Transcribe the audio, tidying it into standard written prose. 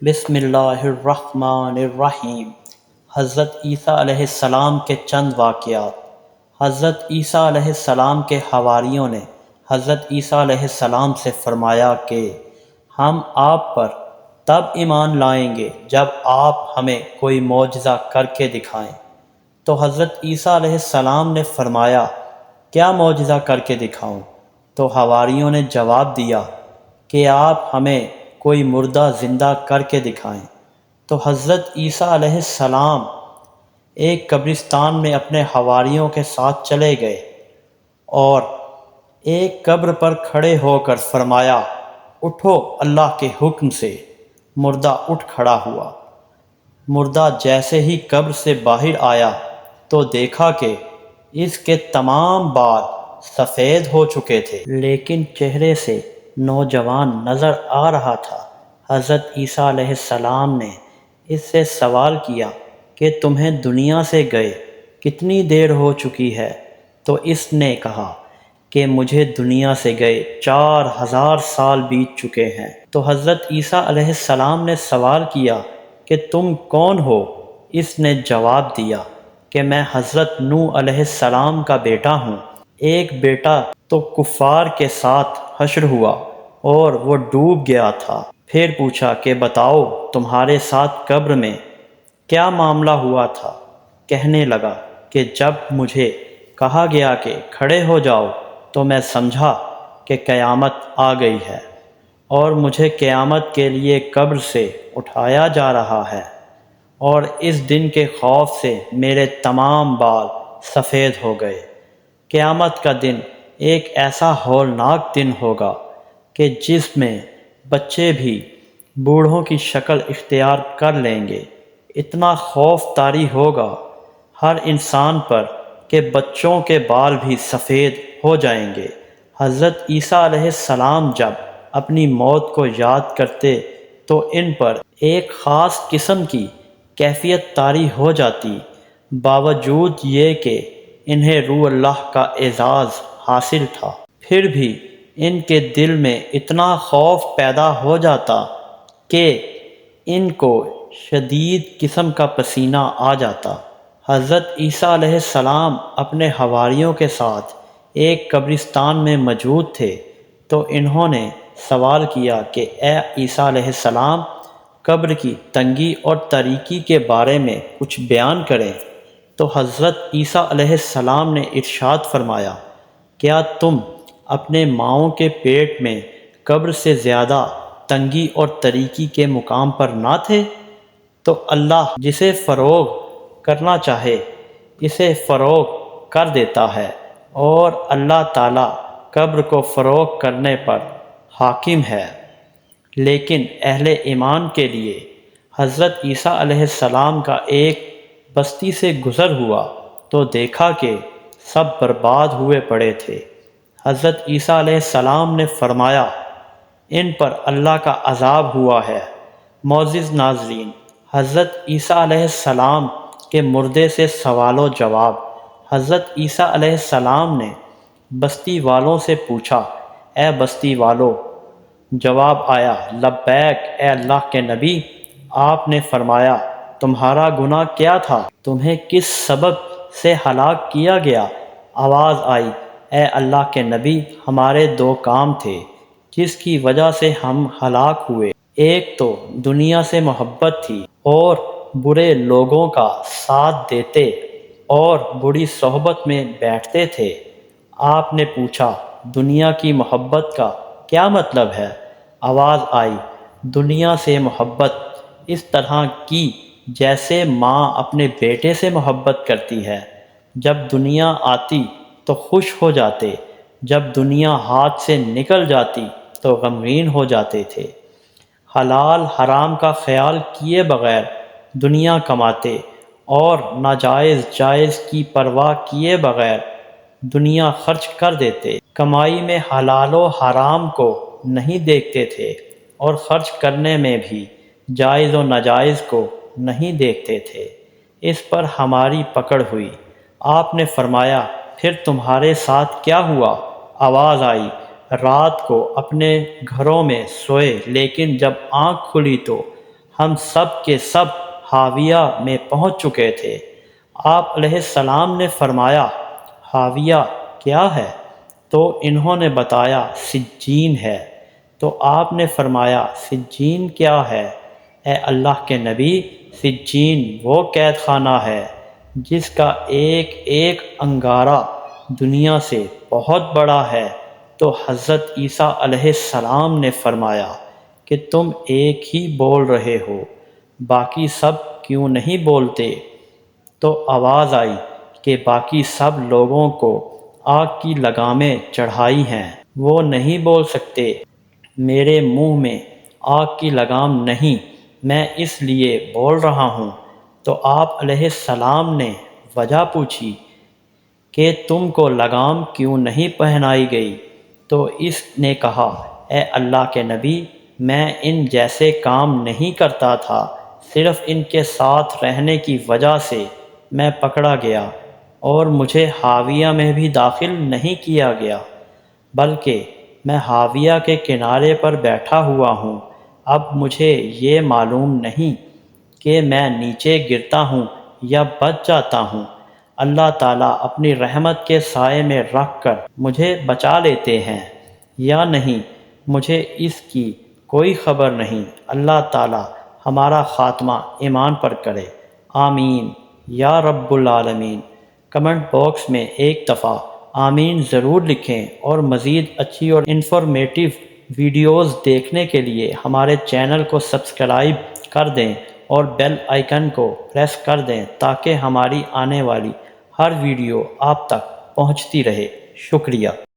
بسم اللہ الرحمن الرحیم۔ حضرت عیسیٰ علیہ السلام کے چند واقعات۔ حضرت عیسیٰ علیہ السلام کے حواریوں نے حضرت عیسیٰ علیہ السلام سے فرمایا کہ ہم آپ پر تب ایمان لائیں گے جب آپ ہمیں کوئی معجزہ کر کے دکھائیں۔ تو حضرت عیسیٰ علیہ السلام نے فرمایا، کیا معجزہ کر کے دکھاؤں؟ تو حواریوں نے جواب دیا کہ آپ ہمیں کوئی مردہ زندہ کر کے دکھائیں۔ تو حضرت عیسیٰ علیہ السلام ایک قبرستان میں اپنے حواریوں کے ساتھ چلے گئے اور ایک قبر پر کھڑے ہو کر فرمایا، اٹھو اللہ کے حکم سے۔ مردہ اٹھ کھڑا ہوا۔ مردہ جیسے ہی قبر سے باہر آیا تو دیکھا کہ اس کے تمام بال سفید ہو چکے تھے، لیکن چہرے سے نوجوان نظر آ رہا تھا۔ حضرت عیسیٰ علیہ السلام نے اس سے سوال کیا کہ تمہیں دنیا سے گئے کتنی دیر ہو چکی ہے؟ تو اس نے کہا کہ مجھے دنیا سے گئے 4000 سال بیت چکے ہیں۔ تو حضرت عیسیٰ علیہ السلام نے سوال کیا کہ تم کون ہو؟ اس نے جواب دیا کہ میں حضرت نوح علیہ السلام کا بیٹا ہوں۔ ایک بیٹا تو کفار کے ساتھ حشر ہوا اور وہ ڈوب گیا تھا۔ پھر پوچھا کہ بتاؤ تمہارے ساتھ قبر میں کیا معاملہ ہوا تھا؟ کہنے لگا کہ جب مجھے کہا گیا کہ کھڑے ہو جاؤ تو میں سمجھا کہ قیامت آ گئی ہے اور مجھے قیامت کے لیے قبر سے اٹھایا جا رہا ہے، اور اس دن کے خوف سے میرے تمام بال سفید ہو گئے۔ قیامت کا دن ایک ایسا ہولناک دن ہوگا کہ جس میں بچے بھی بوڑھوں کی شکل اختیار کر لیں گے۔ اتنا خوف طاری ہوگا ہر انسان پر کہ بچوں کے بال بھی سفید ہو جائیں گے۔ حضرت عیسیٰ علیہ السلام جب اپنی موت کو یاد کرتے تو ان پر ایک خاص قسم کی کیفیت طاری ہو جاتی، باوجود یہ کہ انہیں روح اللہ کا اعزاز حاصل تھا، پھر بھی ان کے دل میں اتنا خوف پیدا ہو جاتا کہ ان کو شدید قسم کا پسینہ آ جاتا۔ حضرت عیسیٰ علیہ السلام اپنے حواریوں کے ساتھ ایک قبرستان میں موجود تھے تو انہوں نے سوال کیا کہ اے عیسیٰ علیہ السلام، قبر کی تنگی اور تاریکی کے بارے میں کچھ بیان کریں۔ تو حضرت عیسیٰ علیہ السلام نے ارشاد فرمایا، کیا تم اپنے ماؤں کے پیٹ میں قبر سے زیادہ تنگی اور تاریکی کے مقام پر نہ تھے؟ تو اللہ جسے فروغ کرنا چاہے اسے فروغ کر دیتا ہے، اور اللہ تعالیٰ قبر کو فروغ کرنے پر حاکم ہے۔ لیکن اہل ایمان کے لیے حضرت عیسیٰ علیہ السلام کا ایک بستی سے گزر ہوا تو دیکھا کہ سب برباد ہوئے پڑے تھے۔ حضرت عیسیٰ علیہ السلام نے فرمایا، ان پر اللہ کا عذاب ہوا ہے۔ معزز ناظرین، حضرت عیسیٰ علیہ السلام کے مردے سے سوال و جواب۔ حضرت عیسیٰ علیہ السلام نے بستی والوں سے پوچھا، اے بستی والو، جواب آیا، لبیک اے اللہ کے نبی۔ آپ نے فرمایا، تمہارا گناہ کیا تھا؟ تمہیں کس سبب سے ہلاک کیا گیا؟ آواز آئی، اے اللہ کے نبی، ہمارے 2 کام تھے جس کی وجہ سے ہم ہلاک ہوئے۔ ایک تو دنیا سے محبت تھی اور برے لوگوں کا ساتھ دیتے اور بری صحبت میں بیٹھتے تھے۔ آپ نے پوچھا، دنیا کی محبت کا کیا مطلب ہے؟ آواز آئی، دنیا سے محبت اس طرح کی جیسے ماں اپنے بیٹے سے محبت کرتی ہے۔ جب دنیا آتی تو خوش ہو جاتے، جب دنیا ہاتھ سے نکل جاتی تو غمگین ہو جاتے تھے۔ حلال حرام کا خیال کیے بغیر دنیا کماتے اور ناجائز جائز کی پرواہ کیے بغیر دنیا خرچ کر دیتے۔ کمائی میں حلال و حرام کو نہیں دیکھتے تھے اور خرچ کرنے میں بھی جائز و ناجائز کو نہیں دیکھتے تھے۔ اس پر ہماری پکڑ ہوئی۔ آپ نے فرمایا، پھر تمہارے ساتھ کیا ہوا؟ آواز آئی، رات کو اپنے گھروں میں سوئے، لیکن جب آنکھ کھلی تو ہم سب کے سب حاویہ میں پہنچ چکے تھے۔ آپ علیہ السلام نے فرمایا حاویہ کیا ہے؟ تو انہوں نے بتایا سجین ہے۔ تو آپ نے فرمایا سجین کیا ہے؟ اے اللہ کے نبی، سجین وہ قید خانہ ہے جس کا ایک ایک انگارہ دنیا سے بہت بڑا ہے۔ تو حضرت عیسیٰ علیہ السلام نے فرمایا کہ تم ایک ہی بول رہے ہو، باقی سب کیوں نہیں بولتے؟ تو آواز آئی کہ باقی سب لوگوں کو آگ کی لگامیں چڑھائی ہیں، وہ نہیں بول سکتے۔ میرے منہ میں آگ کی لگام نہیں، میں اس لیے بول رہا ہوں۔ تو آپ علیہ السلام نے وجہ پوچھی کہ تم کو لگام کیوں نہیں پہنائی گئی؟ تو اس نے کہا اے اللہ کے نبی، میں ان جیسے کام نہیں کرتا تھا، صرف ان کے ساتھ رہنے کی وجہ سے میں پکڑا گیا اور مجھے حاویہ میں بھی داخل نہیں کیا گیا، بلکہ میں حاویہ کے کنارے پر بیٹھا ہوا ہوں۔ اب مجھے یہ معلوم نہیں کہ میں نیچے گرتا ہوں یا بچ جاتا ہوں۔ اللہ تعالیٰ اپنی رحمت کے سائے میں رکھ کر مجھے بچا لیتے ہیں یا نہیں، مجھے اس کی کوئی خبر نہیں۔ اللہ تعالیٰ ہمارا خاتمہ ایمان پر کرے، آمین یا رب العالمین۔ کمنٹ باکس میں ایک دفعہ آمین ضرور لکھیں، اور مزید اچھی اور انفارمیٹیو ویڈیوز دیکھنے کے لیے ہمارے چینل کو سبسکرائب کر دیں اور بیل آئیکن کو پریس کر دیں تاکہ ہماری آنے والی ہر ویڈیو آپ تک پہنچتی رہے۔ شکریہ۔